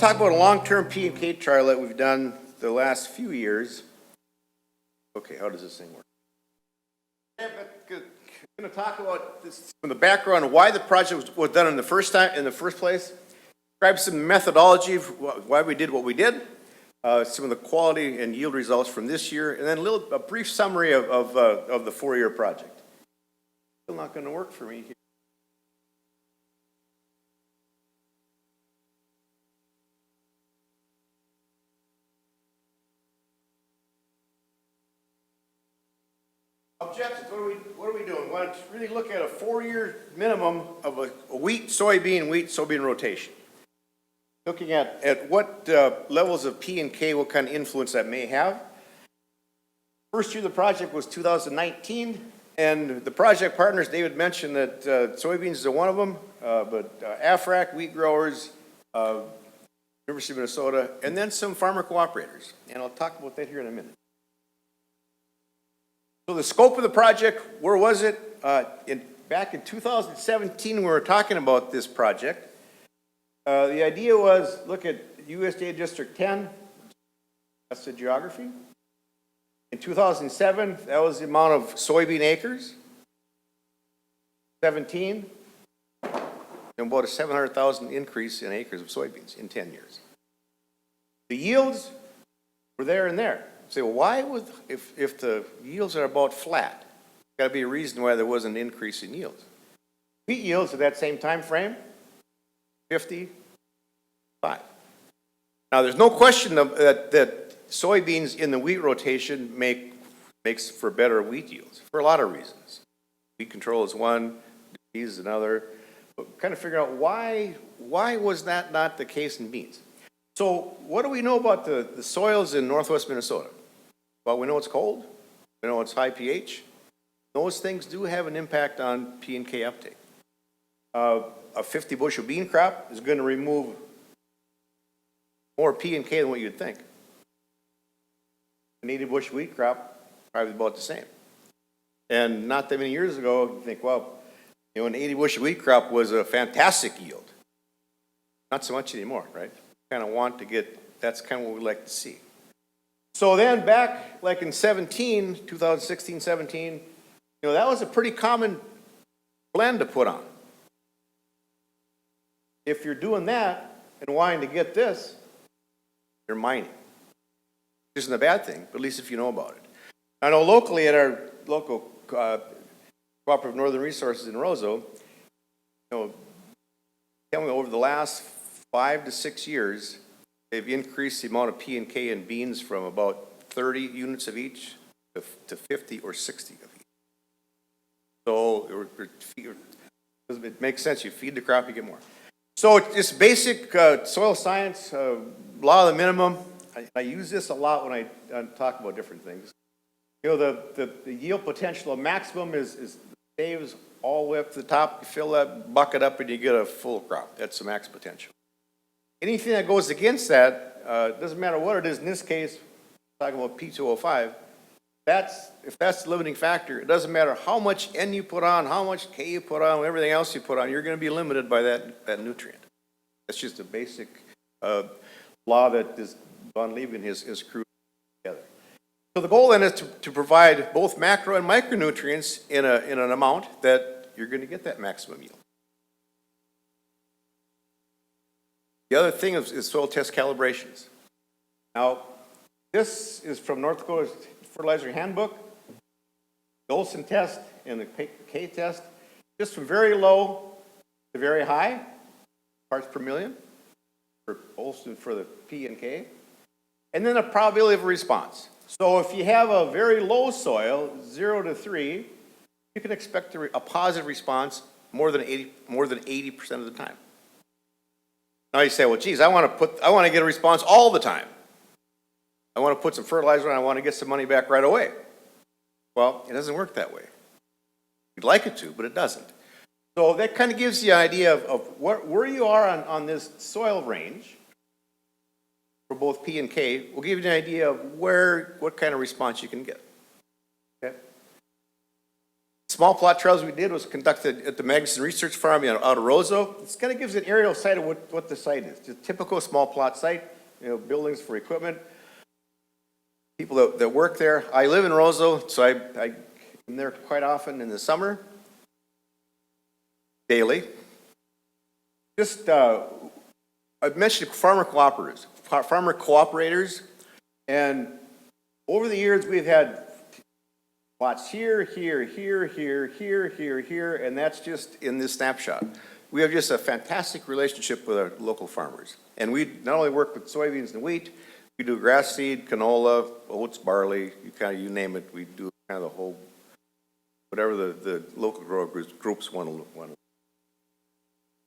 to talk about a long-term P and K trial that we've done the last few years. Okay, how does this thing work? Yeah, but I'm going to talk about this from the background of why the project was done in the first place. Describe some methodology of why we did what we did, some of the quality and yield results from this year, and then a brief summary of the 4-year project. Still not going to work for me here. Objectives, what are we doing? We want to really look at a 4-year minimum of a wheat, soybean rotation. Looking at what levels of P and K, what kind of influence that may have. First year of the project was 2019, and the project partners, David mentioned that soybeans is one of them, but AFRAC, wheat growers, University of Minnesota, and then some farmer cooperators. And I'll talk about that here in a minute. So the scope of the project, where was it? Back in 2017, we were talking about this project. The idea was, look at USDA District 10, that's the geography. In 2007, that was the amount of soybean acres. 17, and about a 700,000 increase in acres of soybeans in 10 years. The yields were there and there. Say, well, why would, if the yields are about flat, got to be a reason why there was an increase in yields. Wheat yields at that same time frame, 55. Now, there's no question that soybeans in the wheat rotation makes for better wheat yields for a lot of reasons. Weed control is one, disease is another. But kind of figure out why was that not the case in beans? So, what do we know about the soils in northwest Minnesota? Well, we know it's cold. We know it's high pH. Those things do have an impact on P and K uptake. A 50 bushel bean crop is going to remove more P and K than what you'd think. An 80 bushel wheat crop, probably about the same. And not that many years ago, you think, well, you know, an 80 bushel wheat crop was a fantastic yield. Not so much anymore, right? Kind of want to get, that's kind of what we like to see. So then back like in 2016, 17, you know, that was a pretty common blend to put on. If you're doing that and wanting to get this, you're mining. Which isn't a bad thing, but at least if you know about it. I know locally at our local Cooperative Northern Resources in Roseau, you know, tell me over the last 5 to 6 years, they've increased the amount of P and K in beans from about 30 units of each to 50 or 60 of each. So it makes sense. You feed the crop, you get more. So it's basic soil science, law of the minimum. I use this a lot when I talk about different things. You know, the yield potential of maximum is staves all the way up to the top. You fill that bucket up and you get a full crop. That's the max potential. Anything that goes against that, doesn't matter what it is. In this case, talking about P205, if that's the limiting factor, it doesn't matter how much N you put on, how much K you put on, everything else you put on, you're going to be limited by that nutrient. That's just a basic law that Von Lieb and his crew together. So the goal then is to provide both macro and micronutrients in an amount that you're going to get that maximum yield. The other thing is soil test calibrations. Now, this is from North Dakota's Fertilizer Handbook. The Olson test and the K test, just from very low to very high, parts per million, for Olson for the P and K, and then a probability of response. So if you have a very low soil, 0 to 3, you can expect a positive response more than 80% of the time. Now you say, well, geez, I want to get a response all the time. I want to put some fertilizer on, I want to get some money back right away. Well, it doesn't work that way. You'd like it to, but it doesn't. So that kind of gives you an idea of where you are on this soil range for both P and K. Will give you an idea of what kind of response you can get. Okay? small plot trials we did was conducted at the Magnuson Research Farm out of Roseau. This kind of gives an aerial site of what the site is. It's a typical small plot site, buildings for equipment. People that work there. I live in Roseau, so I am there quite often in the summer, daily. Just, I mentioned farmer cooperators, and over the years we've had plots here, and that's just in this snapshot. We have just a fantastic relationship with our local farmers. And we not only work with soybeans and wheat, we do grass seed, canola, oats, barley, you name it. We do kind of the whole, whatever the local grower groups want to.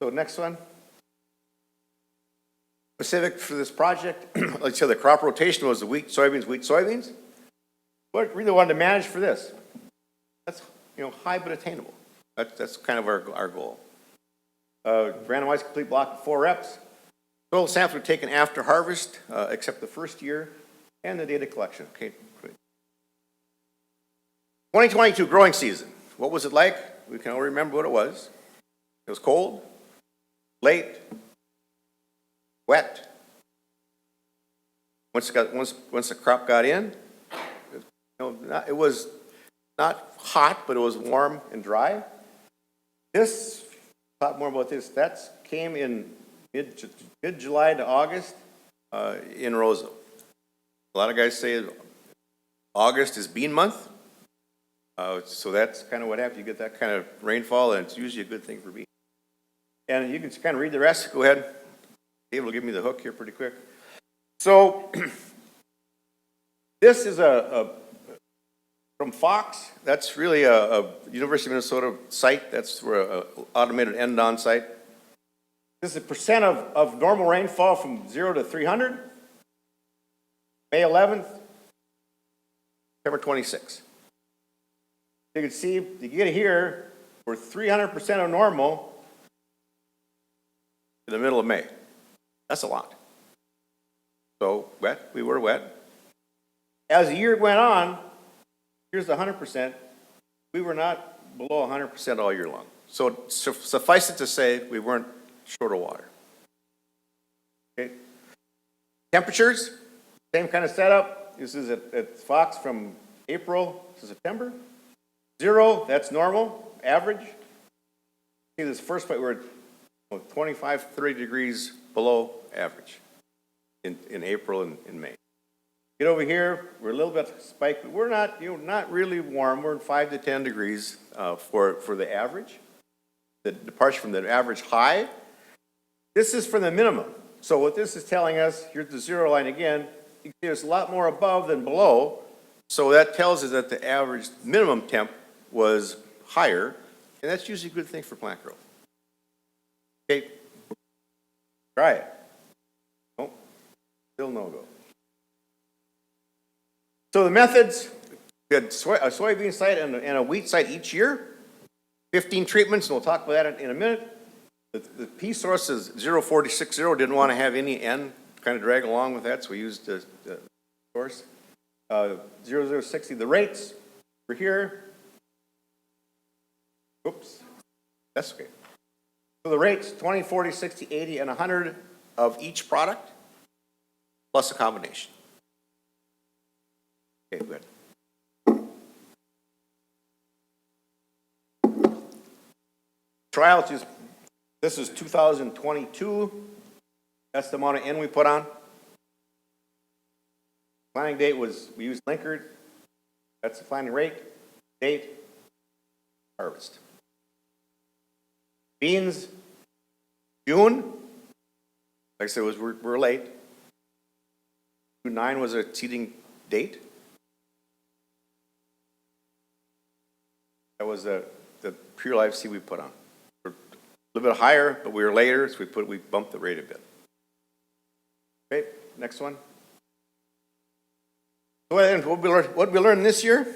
So next one. Specific for this project, like I said, the crop rotation was the wheat, soybeans. What really wanted to manage for this? That's high but attainable. That's kind of our goal. Randomized complete block of 4 reps. Soil samples were taken after harvest, except the first year, and the data collection. Okay, great. 2022 growing season. What was it like? We can all remember what it was. It was cold, late, wet. Once the crop got in, it was not hot, but it was warm and dry. This, talk more about this. That came in mid-July to August in Roseau. A lot of guys say August is bean month, so that's kind of what happens. You get that kind of rainfall, and it's usually a good thing for beans. And you can kind of read the rest. Go ahead. Dave will give me the hook here pretty quick. So this is from Fox. That's really a University of Minnesota site. That's for an automated end-on site. This is a percent of normal rainfall from 0 to 300. May 11th, September 26th. You can see, you get here, we're 300% of normal in the middle of May. That's a lot. So wet, we were wet. As the year went on, here's the 100%. We were not below 100% all year long. So suffice it to say, we weren't short of water. Okay. Temperatures, same kind of setup. This is at Fox from April to September. 0, that's normal, average. See this first point, we're 25, 30 degrees below average in April and in May. Get over here, we're a little bit spiked, but we're not, not really warm. We're 5 to 10 degrees for the average. The departure from the average high. This is from the minimum. So what this is telling us, here's the 0 line again, you can see there's a lot more above than below. So that tells us that the average minimum temp was higher, and that's usually a good thing for plant growth. Okay, try it. Nope, still no go. So the methods, we had a soybean site and a wheat site each year, 15 treatments, and we'll talk about that in a minute. The P source is 0460, didn't want to have any N kind of drag along with that, so we used the source. 0060, the rates were here. Oops, that's okay. So the rates, 20, 40, 60, 80, and 100 of each product, plus a combination. Okay, good. Trials, this is 2022. That's the amount of N we put on. Planting date was, we used Linkerd. That's the planting rate, date, harvest. Beans, June. Like I said, we're late. June 9 was a seeding date. That was the pure live seed we put on. We're a little bit higher, but we were later, so we bumped the rate a bit. Okay, next one. So what we learned this year?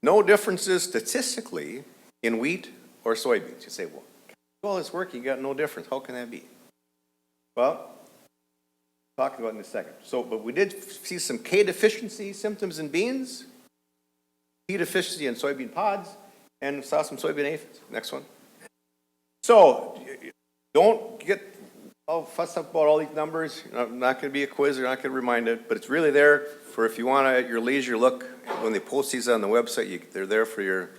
No differences statistically in wheat or soybeans. You say, well, all this work, you got no difference. How can that be? Well, we'll talk about it in a second. So, but we did see some K deficiency symptoms in beans. P deficiency in soybean pods, and saw some soybean aphids. Next one. So don't get all fussed up about all these numbers. Not going to be a quiz. They're not going to remind it, but it's really there for if you want to at your leisure look. When they post these on the website, they're there for your.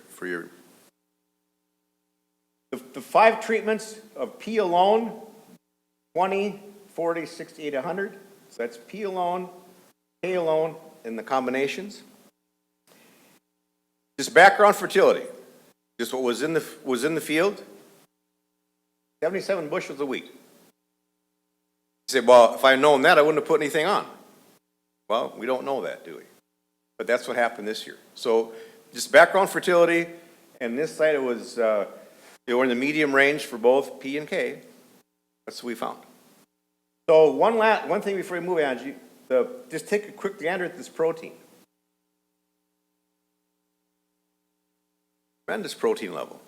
The 5 treatments of P alone, 20, 40, 60, 80, 100. So that's P alone, K alone, and the combinations. Just background fertility. Just what was in the field. 77 bushels of wheat. You say, well, if I had known that, I wouldn't have put anything on. Well, we don't know that, do we? But that's what happened this year. So just background fertility, and this site it was they were in the medium range for both P and K. That's what we found. So one thing before we move, Angie, just take a quick gander at this protein. Tremendous protein level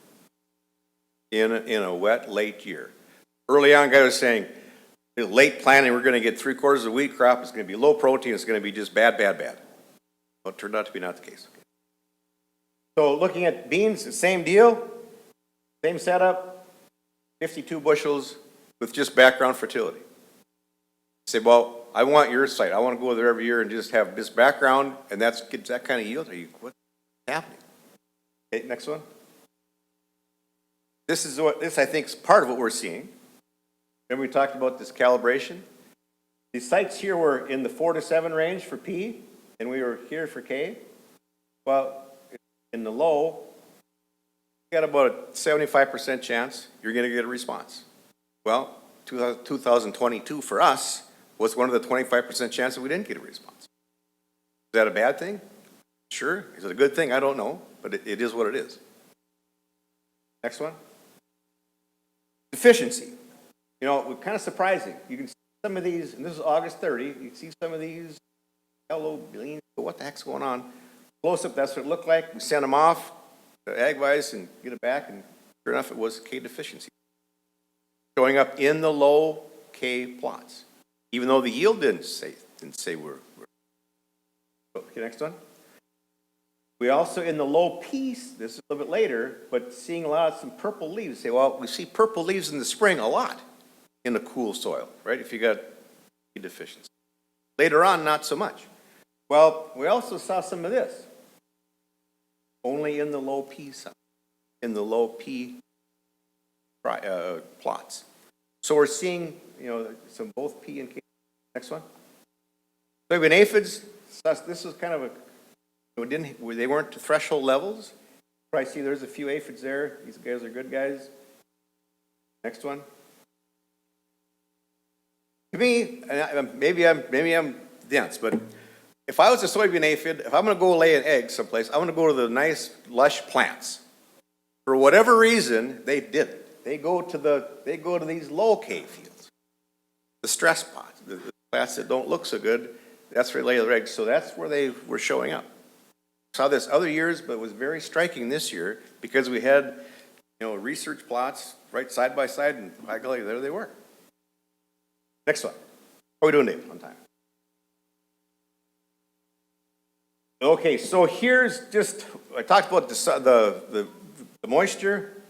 in a wet, late year. Early on, guy was saying, late planting, we're going to get 3/4 of the wheat crop. It's going to be low protein. It's going to be just bad. Well, it turned out to be not the case. So looking at beans, the same deal, same setup, 52 bushels with just background fertility. You say, well, I want your site. I want to go there every year and just have this background, and gets that kind of yield. What's happening? Okay, next one. This I think is part of what we're seeing. Remember we talked about this calibration? These sites here were in the 4 to 7 range for P, and we were here for K. Well, in the low, you got about a 75% chance you're going to get a response. Well, 2022 for us was one of the 25% chances we didn't get a response. Is that a bad thing? Sure. Is it a good thing? I don't know, but it is what it is. Next one. Deficiency. Kind of surprising. You can see some of these, and this is August 30, you can see some of these yellow beans. What the heck's going on? Close up, that's what it looked like. We sent them off to AgVise and get it back, and sure enough, it was K deficiency. Showing up in the low K plots. Even though the yield didn't say we're. Okay, next one. We also, in the low piece, this is a little bit later, but seeing a lot of some purple leaves. Say, well, we see purple leaves in the spring a lot in the cool soil, right? If you got P deficiency. Later on, not so much. Well, we also saw some of this. Only in the low P side, in the low P plots. So we're seeing, some both P and K. Next one. Soybean aphids. This is kind of they weren't to threshold levels. Probably see there's a few aphids there. These guys are good guys. Next one. To me, maybe I'm dense, but if I was a soybean aphid, if I'm going to go lay an egg someplace, I want to go to the nice lush plants. For whatever reason, they didn't. They go to these low K fields, the stress pots, the plants that don't look so good. That's where they lay their eggs. So that's where they were showing up. Saw this other years, but it was very striking this year because we had, research plots right side by side, and by golly, there they were. Next one. How are we doing, Dave? On time. Okay, so here's I talked about the moisture.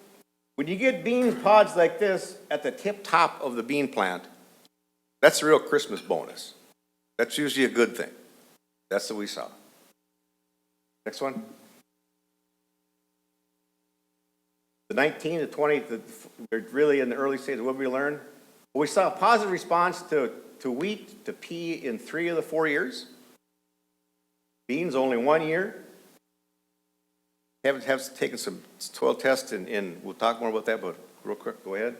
When you get bean pods like this at the tip top of the bean plant, that's a real Christmas bonus. That's usually a good thing. That's what we saw. Next one. The 19 to 20, we're really in the early stages. What did we learn? Well, we saw a positive response to wheat, to P in 3 of the 4 years. Beans only 1 year. Have taken some soil tests, and we'll talk more about that, but real quick, go ahead.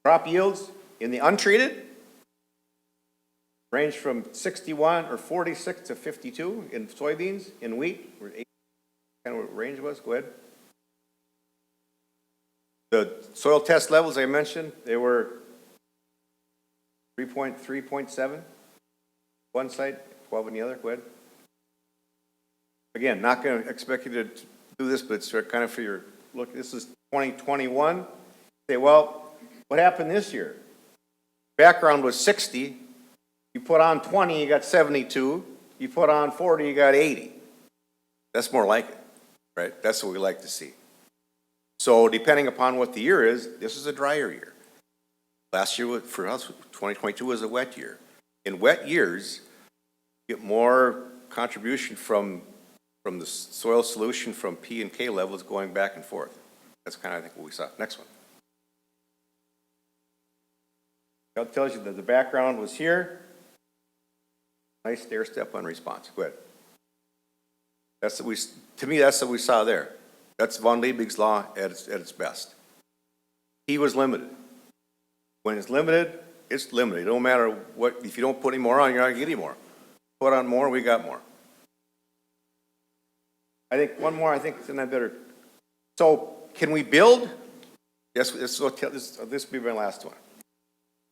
Crop yields in the untreated range from 61 or 46 to 52 in soybeans. In wheat, we're 8, kind of what range was. Go ahead. The soil test levels I mentioned, they were 3.7. One side, 12 on the other. Go ahead. Again, not going to expect you to do this, but it's kind of for your look. This is 2021. Say, well, what happened this year? Background was 60. You put on 20, you got 72. you put on 40, you got 80. That's more like it, right? That's what we like to see. So depending upon what the year is, this is a drier year. Last year for us, 2022 was a wet year. In wet years, you get more contribution from the soil solution from P and K levels going back and forth. That's kind of, I think, what we saw. Next one. That tells you that the background was here. Nice stair step on response. Go ahead. That's what to me, that's what we saw there. That's von Liebig's law at its best. He was limited. When it's limited, it's limited. It don't matter what, if you don't put any more on, you're not going to get any more. Put on more, we got more. I think one more, then I better. So, can we build? Yes, this will be my last one.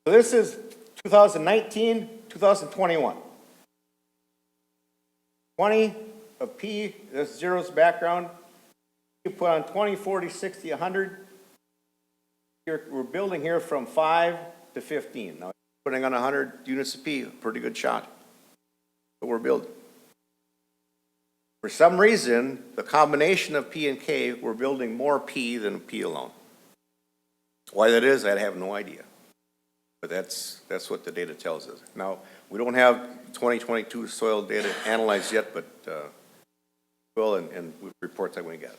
So this is 2019, 2021. 20 of P, this zero's background. You put on 20, 40, 60, 100. We're building here from 5 to 15. Now, putting on 100 units of P, a pretty good shot. But we're building. For some reason, the combination of P and K, we're building more P than P alone. Why that is, I have no idea. But that's what the data tells us. Now, we don't have 2022 soil data analyzed yet, but we'll, and reports I'm going to get.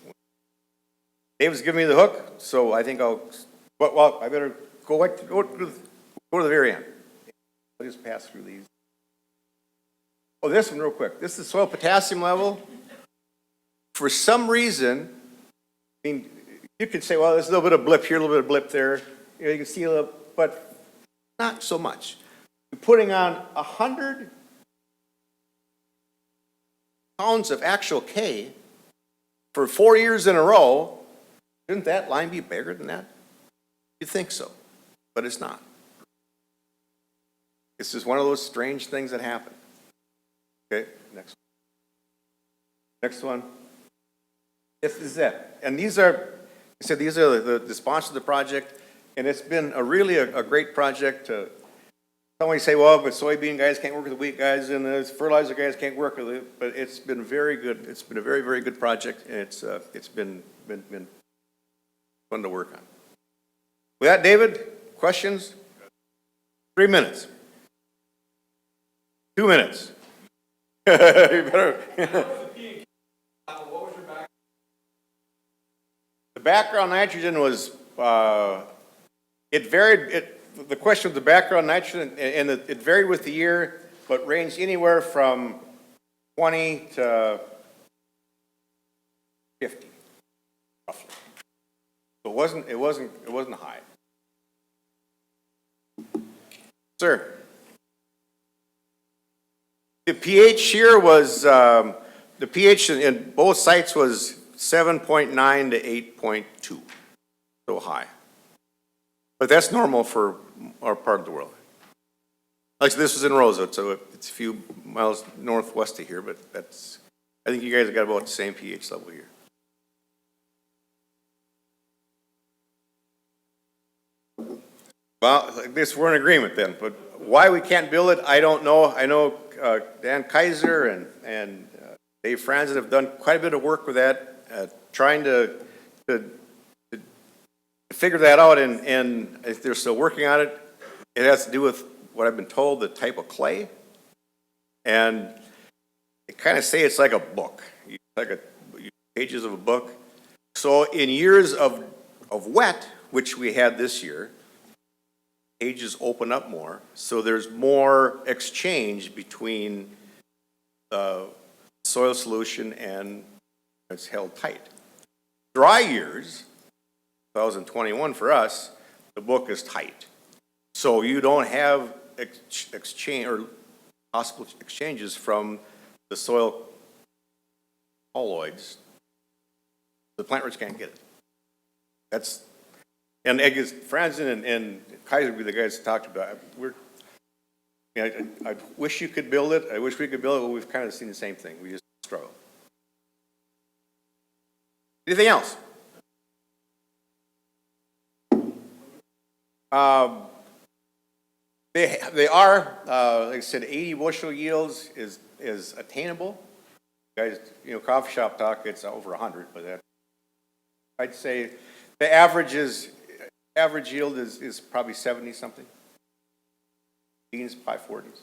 David's giving me the hook, so I think well, I better go to the very end. I'll just pass through these. Oh, this one real quick. This is soil potassium level. For some reason, I mean, you could say, well, there's a little bit of blip here, a little bit of blip there. You know, you can see a little, but not so much. You're putting on 100 pounds of actual K for 4 years in a row. Shouldn't that line be bigger than that? You'd think so, but it's not. It's just one of those strange things that happen. Okay, next one. Next one. This is it. And these are, I said, these are the sponsors of the project, and it's been really a great project. Somebody say, well, but soybean guys can't work with the wheat guys, and the fertilizer guys can't work with it, but it's been very good. It's been a very, very good project, and it's been fun to work on. With that, David, questions? 3 minutes. 2 minutes. You better. The background nitrogen was, it varied, the question of the background nitrogen, and it varied with the year, but ranged anywhere from 20 to 50, roughly. So it wasn't high. Sir. The pH here was, the pH in both sites was 7.9 to 8.2, so high. But that's normal for our part of the world. Like this was in Rosewood, so it's a few miles northwest of here, but I think you guys have got about the same pH level here. Well, I guess we're in agreement then, but why we can't build it, I don't know. I know Dan Kaiser and Dave Franzen have done quite a bit of work with that, trying to figure that out, and if they're still working on it. It has to do with what I've been told, the type of clay, and they kind of say it's like a book, like pages of a book. So in years of wet, which we had this year, pages open up more, so there's more exchange between soil solution and it's held tight. Dry years, 2021 for us, the book is tight. So you don't have exchange or possible exchanges from the soil colloids. The plant roots can't get it. And I guess Franzen and Kaiser would be the guys that talked about it. I wish you could build it. I wish we could build it, but we've kind of seen the same thing. We just struggle. Anything else? They are, like I said, 80 bushel yields is is attainable. Guys, you know, coffee shop talk, it's over 100, but that, I'd say the average yield is probably 70 something. Beans, 540s.